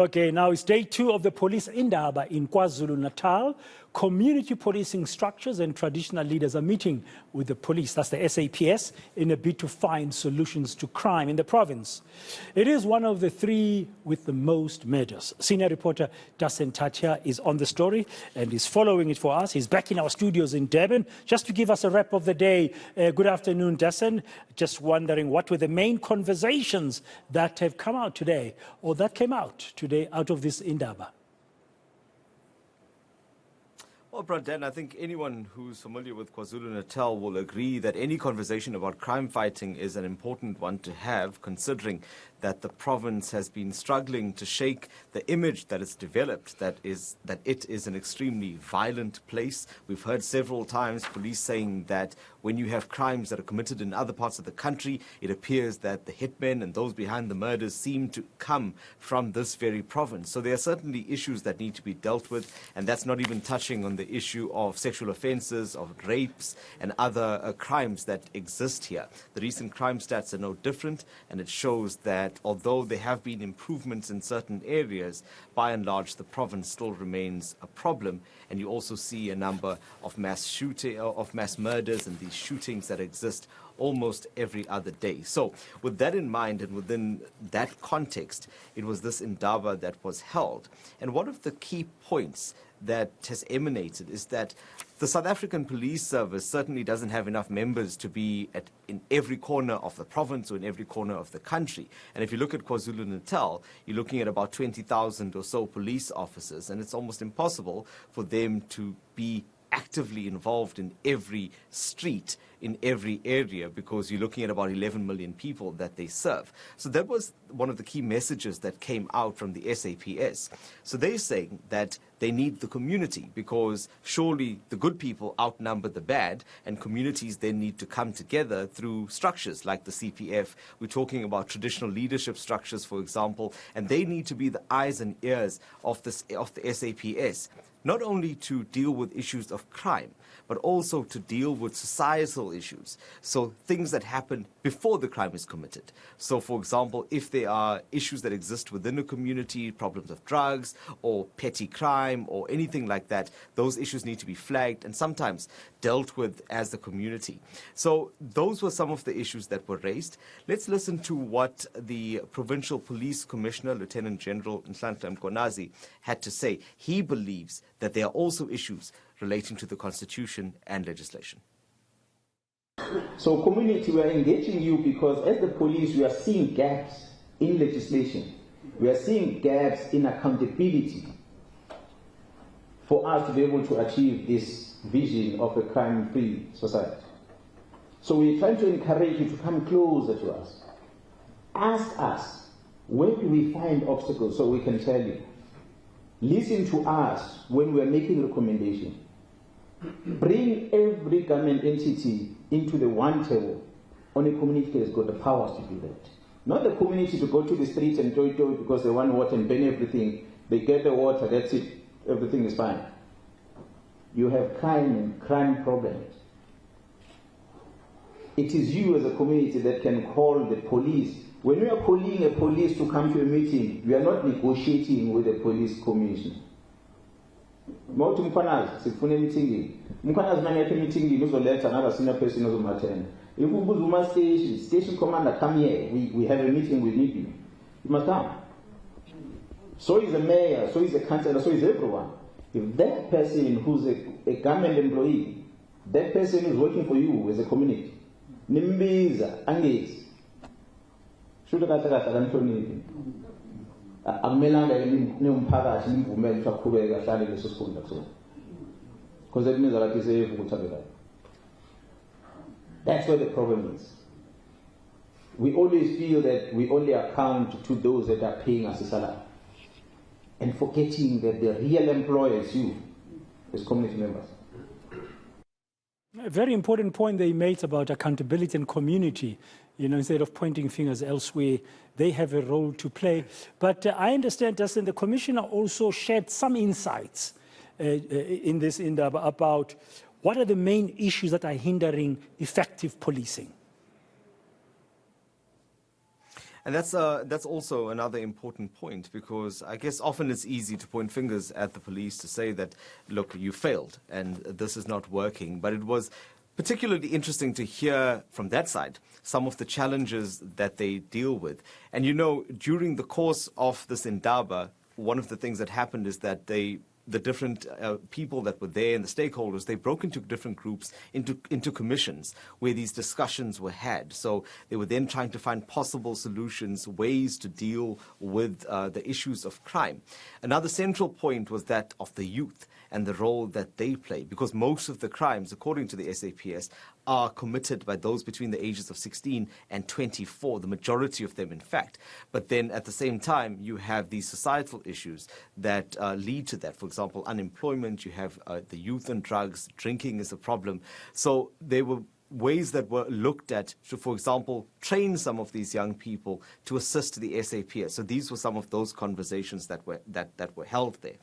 Okay, now it's day 2 of the Police Indaba in KwaZulu-Natal. Community policing structures and traditional leaders are meeting with the police, that's the SAPS, in a bid to find solutions to crime in the province. It is one of the 3 with the most murders. Senior reporter Dasen Thathiah is on the story and is following it for us. He's back in our studios in Durban just to give us a wrap of the day. Good afternoon, Dasen. Just wondering what were the main conversations that have come out today, or that came out today out of this Indaba? Well, Bradan, I think anyone who's familiar with KwaZulu-Natal will agree that any conversation about crime fighting is an important one to have, considering that the province has been struggling to shake the image that it's developed, that it is an extremely violent place. We've heard several times police saying that when you have crimes that are committed in other parts of the country, it appears that the hitmen and those behind the murders seem to come from this very province. So there are certainly issues that need to be dealt with, and that's not even touching on the issue of sexual offences, of rapes and other crimes that exist here. The recent crime stats are no different, and it shows that although there have been improvements in certain areas, by and large the province still remains a problem. And you also see a number of mass murders and these shootings that exist almost every other day. So with that in mind and within that context, it was this Indaba that was held. And one of the key points that has emanated is that the South African Police Service certainly doesn't have enough members to be in every corner of the province or in every corner of the country. And if you look at KwaZulu-Natal, you're looking at about 20,000 or so police officers, and it's almost impossible for them to be actively involved in every street, in every area, because you're looking at about 11 million people that they serve. So that was one of the key messages that came out from the SAPS. So they're saying that they need the community, because surely the good people outnumber the bad, and communities then need to come together through structures like the CPF. We're talking about traditional leadership structures, for example, and they need to be the eyes and ears of the SAPS, not only to deal with issues of crime, but also to deal with societal issues. So things that happen before the crime is committed. So, for example, if there are issues that exist within a community, problems of drugs or petty crime or anything like that, those issues need to be flagged and sometimes dealt with as the community. So those were some of the issues that were raised. Let's listen to what the Provincial Police Commissioner, Lieutenant General Nhlanhla Mkonazi, had to say. He believes that there are also issues relating to the Constitution and legislation. So community, we are engaging you because as the police, we are seeing gaps in legislation. We are seeing gaps in accountability for us to be able to achieve this vision of a crime-free society. So we're trying to encourage you to come closer to us. Ask us, where do we find obstacles so we can tell you? Listen to us when we are making recommendations. Bring every government entity into the one table. Only community has got the powers to do that. Not the community to go to the streets and toy because they want water and burn everything. They get the water, that's it. Everything is fine. You have crime and crime problems. It is you as a community that can call the police. When we are calling a police to come to a meeting, we are not negotiating with the police commissioner. Mawuthi Mkhwanazi sifuna meeting. Mkhwanazi manje meeting uzoletha another senior person ozomattend. If ubuza station commander, come here. We have a meeting, we need you. You must come. So is the mayor, so is the councillor, so is everyone. If that person who's a government employee, that person is working for you as a community, nimbiza angezi. Shuda kahle akanhloniphi. Akumelanga nimphakathi nimvumele ukuthi aqhubeke ahlale leso sikhundla kusona. Because that means that is ukuthi that's where the problem is. We always feel that we only account to those that are paying us a salary, and forgetting that the real employer is you, as community members. A very important point they made about accountability and community. You know, instead of pointing fingers elsewhere, they have a role to play. But I understand, Dasen, the Commissioner also shared some insights in this Indaba about what are the main issues that are hindering effective policing. And that's also another important point, because I guess often it's easy to point fingers at the police to say that, look, you failed and this is not working. But it was particularly interesting to hear from that side some of the challenges that they deal with. And during the course of this Indaba, one of the things that happened is that the different people that were there and the stakeholders, they broke into different groups, into commissions where these discussions were had. So they were then trying to find possible solutions, ways to deal with the issues of crime. Another central point was that of the youth and the role that they play, because most of the crimes, according to the SAPS, are committed by those between the ages of 16 and 24, the majority of them, in fact. But then at the same time, you have these societal issues that lead to that. For example, unemployment, you have the youth and drugs, drinking is a problem. So there were ways that were looked at to, for example, train some of these young people to assist the SAPS. So these were some of those conversations that were held there.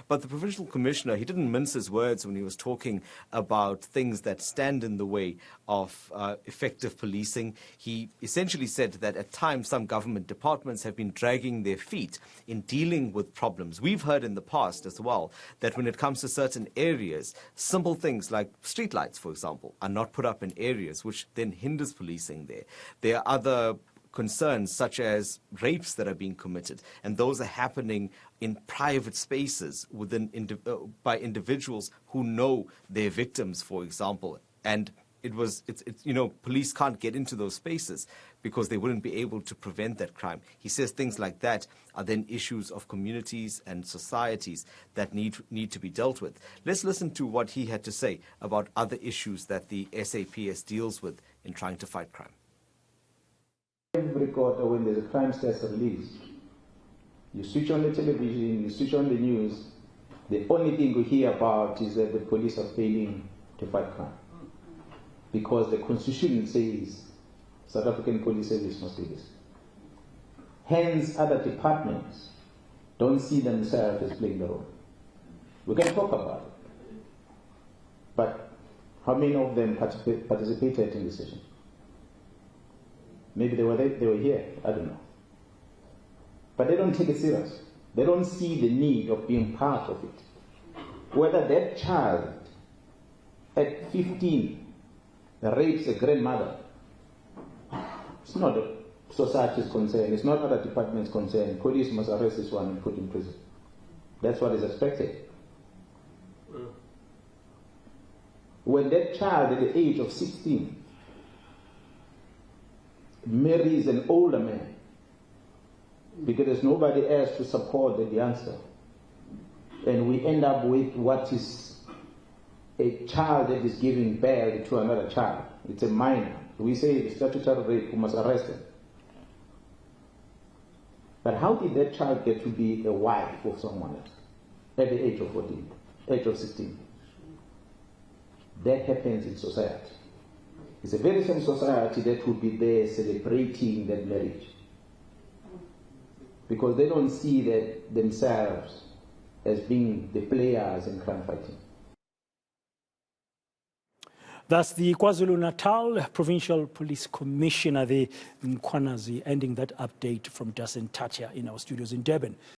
But the Provincial Commissioner, he didn't mince his words when he was talking about things that stand in the way of effective policing. He essentially said that at times some government departments have been dragging their feet in dealing with problems. We've heard in the past as well that when it comes to certain areas, simple things like streetlights, for example, are not put up in areas, which then hinders policing there. There are other concerns such as rapes that are being committed, and those are happening in private spaces by individuals who know their victims, for example. And police can't get into those spaces because they wouldn't be able to prevent that crime. He says things like that are then issues of communities and societies that need to be dealt with. Let's listen to what he had to say about other issues that the SAPS deals with in trying to fight crime. Every quarter when there's a crime stats released, you switch on the television, you switch on the news, the only thing we hear about is that the police are failing to fight crime. Because the Constitution says South African Police Service must do this. Hence, other departments don't see themselves as playing the role. We can talk about it. But how many of them participated in the session? Maybe they were here, I don't know. But they don't take it serious. They don't see the need of being part of it. Whether that child at 15 rapes a grandmother, it's not a society's concern, it's not other departments' concern. Police must arrest this one and put in prison. That's what is expected. When that child at the age of 16 marries an older man because there's nobody else to support the youngster, and we end up with what is a child that is giving birth to another child. It's a minor. We say the statutory rape, we must arrest him. But how did that child get to be a wife of someone else at the age of 14, age of 16? That happens in society. It's a very same society that would be there celebrating that marriage, because they don't see that themselves as being the players in crime fighting. That's the KwaZulu-Natal Provincial Police Commissioner, the Mkhwanazi, ending that update from Dasen Thathiah in our studios in Durban.